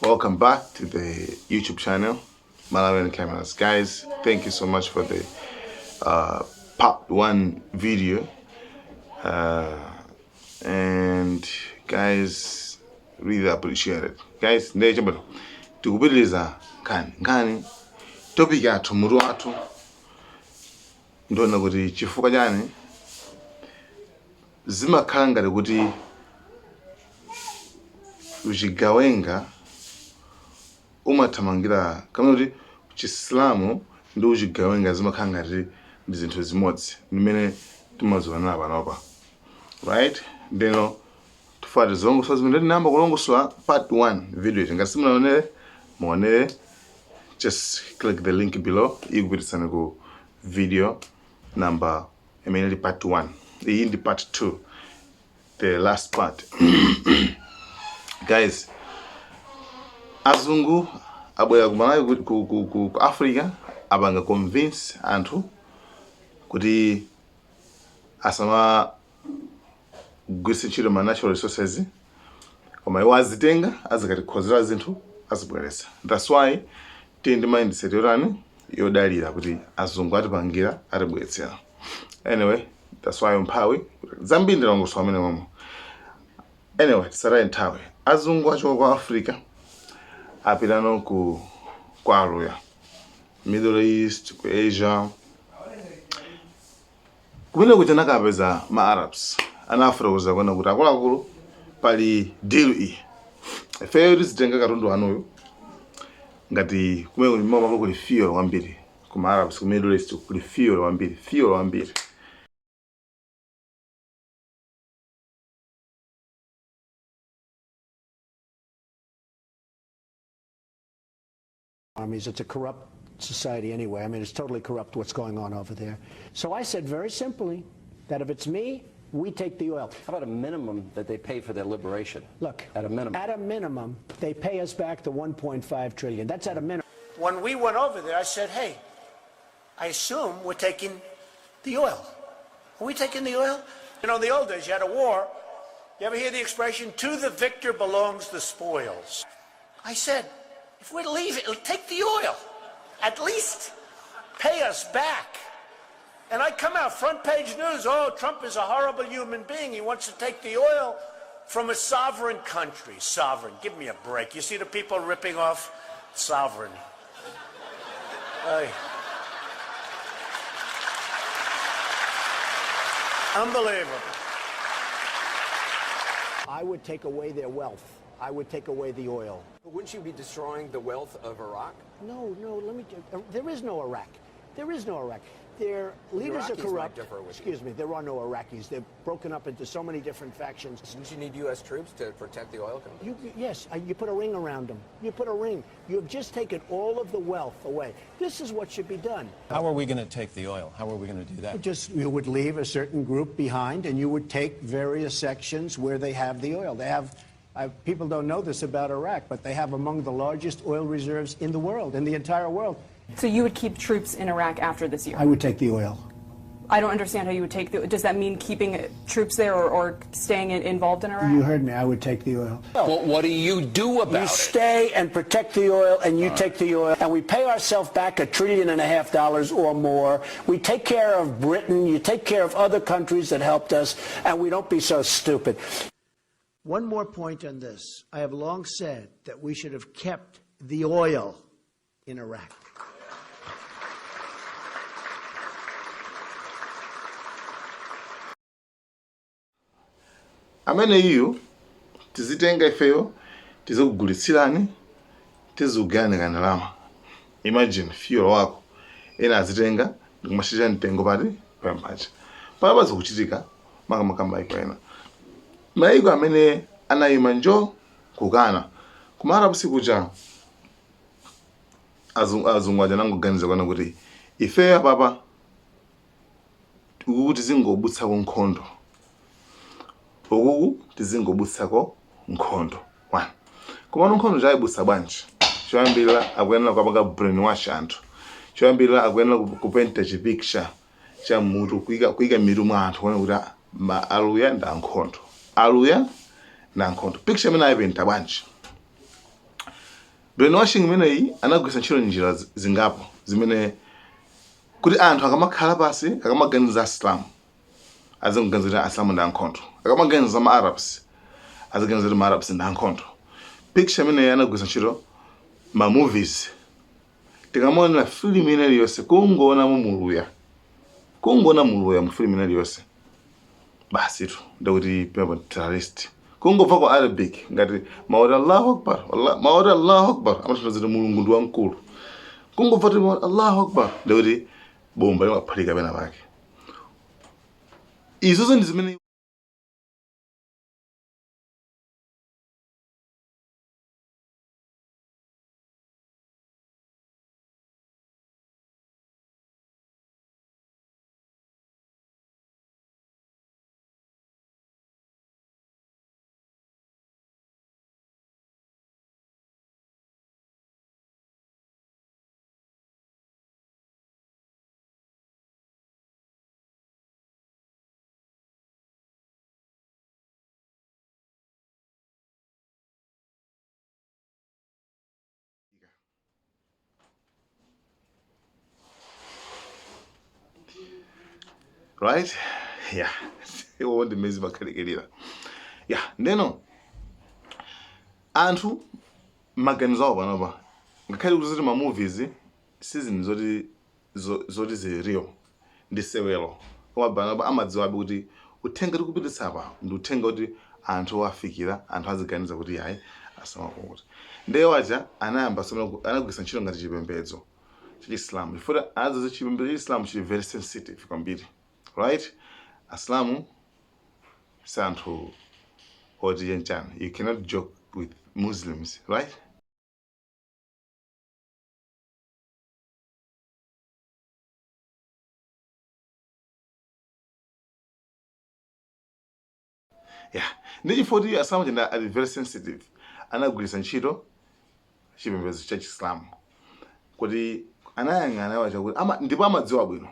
Welcome back to the YouTube channel, Malawian Cameras. Guys, thank you so much for the part 1 video. And guys, really appreciate it. Guys, ndechambalo tikupitiliza nkani topic yathu mutu wathu ndona kuti chifukwa chani zimakhala ngati kuti uchigawenga umathamangira kamene kuti Chislam ndi uchigawenga zimakhala ngati ndi zinthu zimodzi mmene timaziona panopa, right? Ndeno tufati zilongosola zimene ndinayamba kulongosola part 1 video ichi. Ngati simunaonere muonere, just click the link below ikupititsani ku video number imene part 1. Iyi ndi part 2, the last part. Guys, azungu abwera kumalawi ku Africa abanga convince anthu kuti asama gwise ntchito ma natural resources koma iwo azitenga azikatikhozera zinthu azibweresa. That's why tindi mindset yorani yodalira kuti azungu atipangira atibweretsera. Anyway, that's why umphawi zambiri ndilongosola amene momwe. Anyway, tisataye nthawi. Azungu achoka kwa Africa apitano kwa Aluya, Middle East, ku Asia. Kumene kuti anakapeza ma Arabs anafuna kuza kuona kuti akuluakulu pali deal iyi. Ifeyo tizitenga katundu wanuyo ngati kumene kuti mama kuli fuel wambiri kuma Arabs ku Middle East kuli fuel wambiri. Armies. It's a corrupt society anyway. I mean, it's totally corrupt what's going on over there. So I said very simply that if it's me, we take the oil. How about a minimum that they pay for their liberation? Look, at a minimum, they pay us back the 1.5 trillion. That's at a minimum. When we went over there, I said, hey, I assume we're taking the oil. Are we taking the oil? You know, in the old days, you had a war. You ever hear the expression, to the victor belongs the spoils? I said, if we're leaving, take the oil. At least pay us back. And I come out, front page news, oh, Trump is a horrible human being. He wants to take the oil from a sovereign country. Sovereign, give me a break. You see the people ripping off sovereign. Hey. Unbelievable. I would take away their wealth. I would take away the oil. But wouldn't you be destroying the wealth of Iraq? No, let me there is no Iraq. There is no Iraq. Their leaders are corrupt. Excuse me, there are no Iraqis. They're broken up into so many different factions. Didn't you need U.S. troops to protect the oil company? Yes, you put a ring around them. You put a ring. You have just taken all of the wealth away. This is what should be done. How are we going to take the oil? How are we going to do that? You would leave a certain group behind, and you would take various sections where they have the oil. They have. People don't know this about Iraq, but they have among the largest oil reserves in the world, in the entire world. So you would keep troops in Iraq after this year? I would take the oil. I don't understand how you would take the... Does that mean keeping troops there or staying involved in Iraq? You heard me. I would take the oil. Well, what do you do about it? You stay and protect the oil, and you take the oil, and we pay ourselves back $1.5 trillion or more. We take care of Britain. You take care of other countries that helped us, and we don't be so stupid. One more point on this. I have long said that we should have kept the oil in Iraq. Amene iyo tizitenga ifeyo tizikugulitsirani tizigane kanalama. Imagine fuel wako ena azitenga ndikumashira mtengo pati pampacha. Papa zikuchitika makamaka maiko ena. Maiko amene anayima njo kukana kumara busikuja azungu aja nangoganiza kwana kuti ifeyo papa ukuku tizingobutsako nkhondo. Ukuku tizingobutsako nkhondo. 1. Kumano nkhondo jayibutsa bwanji. Choyambirira akuyenera kupanga brainwash anthu. Choyambirira akuyenera kupenta chipicture cha mutu kuika mitu mwa anthu kuona kuti ma Aluya ndi ankhondo. Aluya na nkhondo. Picture imene ayipenta bwanji. brainwashing imeneyi anagwisa ntchito njira zingapo zimene kuti anthu akamakhala pasi akamaganiza Islam aziganizira Islam ndi ankhondo, akamaganiza ma Arabs aziganizira ma Arabs ndi ankhondo. Picture imeneyi anagwisa ntchito ma movies. Tikamona film ineyi yonse kungoona muluya mu film ineyi yonse basi tu ndakuti pepa terrorist kungobva kwa Arabic ngati maoda Allahu Akbar, maoda Allahu Akbar amathandizira mulungu ndi wamkulu, kungobva tu Allahu Akbar ndakuti bomba limaphalika pena pake. Izo ndi zimene right? Yeah. Iwo ndi mezi makhalekera. Yeah, ndeno anthu maganizo awo panopa ngakhale kuti ma movies season zoti ziriyo ndi sewelo koma panopa amadziwabe kuti uthenga tikupititsa apa ndi uthenga kuti anthu afikira, anthu aziganiza kuti yayi asamakuti ndeyo aja anayamba anagwisa ntchito ngati chipembedzo cha Islam chifukwa azazi chipembedzo cha Islam chili very sensitive kwambiri, right? Islamu santhu oti yenchana, you cannot joke with Muslims, right? Yeah, ndechifoti Islamu chenda ali very sensitive anagwirisa ntchito chipembedzo cha Islam kuti anayang'ana wacha kuti ndipo amadziwa bwino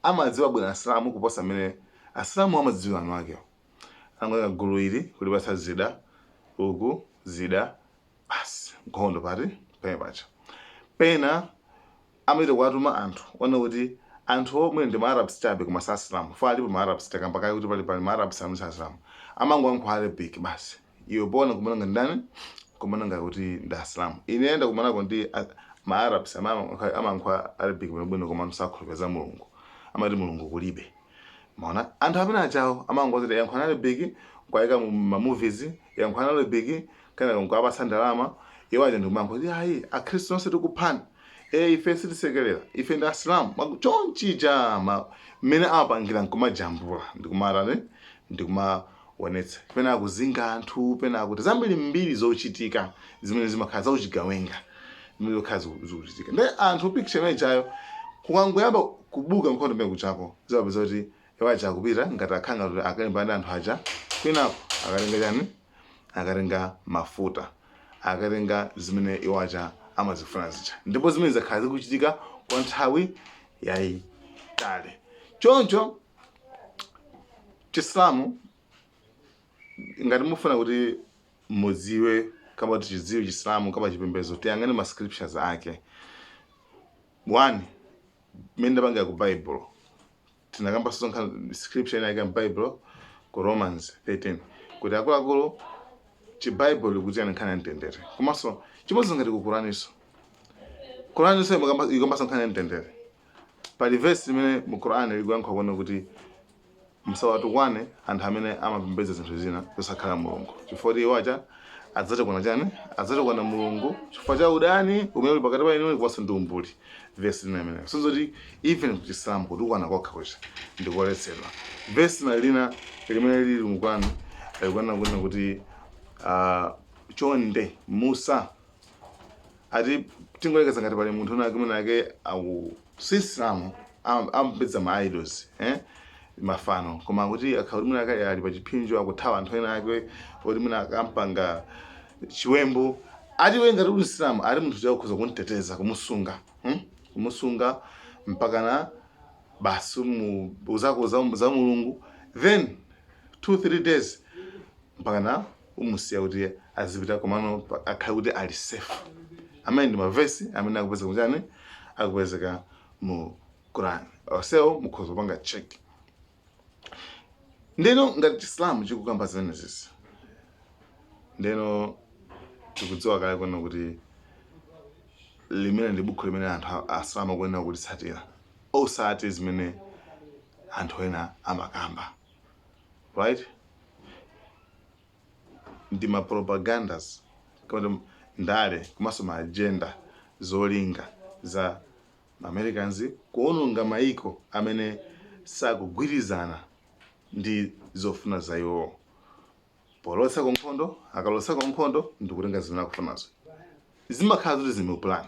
amadziwa bwino Islamu kuposa mmene Islamu amadziwa anu akewo. Angoyanga gulu ili kulipasa zida uku zida basi nkhondo pati pene pacha pena amaita kuwatuma anthu ona kuti anthu omwe ndi ma Arabs chabe koma sa Islam fa alipo ma Arabs takamba kaya kuti pali ma Arabs amu sa Islam amangoyankha Arabic basi iwe pona kumananga ndani kumananga kuti ndi Islam inenda kumanako ndi ma Arabs amayankha Arabic bwino koma sakhulupeza mulungu amati mulungu kulibe. Maona anthu amene achawo amangozita yankha Arabic kwaika mu ma movies yankha Arabic kana ngwapasa ndalama iwo aja ndikumango kuti hayi akhristu onse tikuphana ife sitisekerera ife ndi Islam chonchija mmene amapangira nkumajambula ndikumarane ndikumaonetsa pena akuzinga anthu pena akuti zambiri mbiri zochitika zimene zimakhala za uchigawenga zimene zikhala zochitika ndi anthu picture imene chayo kukangoyamba kubuka nkhondo mmene kuchako zimapeza kuti iwo aja akupita ngati akhanga kuti akalimba ndi anthu aja kwinako akatenga chani akatenga mafuta akatenga zimene iwo aja amazifuna zija ndipo zimene zakhala zikuchitika kwa nthawi yayitali. Choncho Chislamu ngati mufuna kuti mudziwe kama tichidziwe Chislamu kama chipembedzo tiyang'ane ma scriptures ake. 1 menda banga ku Bible tinakamba sonka scripture ina mu Bible ku Romans 13 kuti akulu chi Bible kuti anakhana ntendere komanso chimodzi ngati ku Quraniso ikamba sonkhana ntendere pali verse imene mu Qur'an likuyankha kuona kuti musawatukwane anthu amene amapembedza zinthu zina zosakhala mulungu chifukwa iwo aja adzatukwana chani adzatukwana mulungu chifukwa cha udani umene uli pakati pa inu ndiponso ndi umbuli. Verse imene sonzoti even kuti Islam kutukwana kokha kucha ndikoletsedwa. Verse lina limene lili mu Qur'an likuona kuti chonde Musa ati tingolekeza ngati pali munthu amene ake Islam amapembedza ma idols mafano koma kuti akhala mwina ake ali pa chipinjo akuthawa anthu ena ake oti mwina akampanga chiwembu ati we ngati Islam ali munthu chakukhoza kunteteza kumusunga mpaka na basi uzako za mulungu then 2-3 days mpaka na umusiya kuti azipita komano akhale kuti ali safe. Amene ndi mavesi amene akupezeka mchani akupezeka mu Quran osewo mukhoza kupanga check. Ndeno ngati Chislam chikukamba zimenezi ndeno tikudziwa kale kwena kuti limene ndi buku limene anthu asalamu akuyenera kulitsatira osati zimene anthu ena amakamba, right? Ndi ma propagandas kama ndale komanso ma agenda zolinga za Americans kuononga maiko amene sakugwirizana ndi zofuna za iwo. Polotsa nkhondo akalotsa nkhondo ndikutenga zimene akufunazo zimakhala zili mu plan.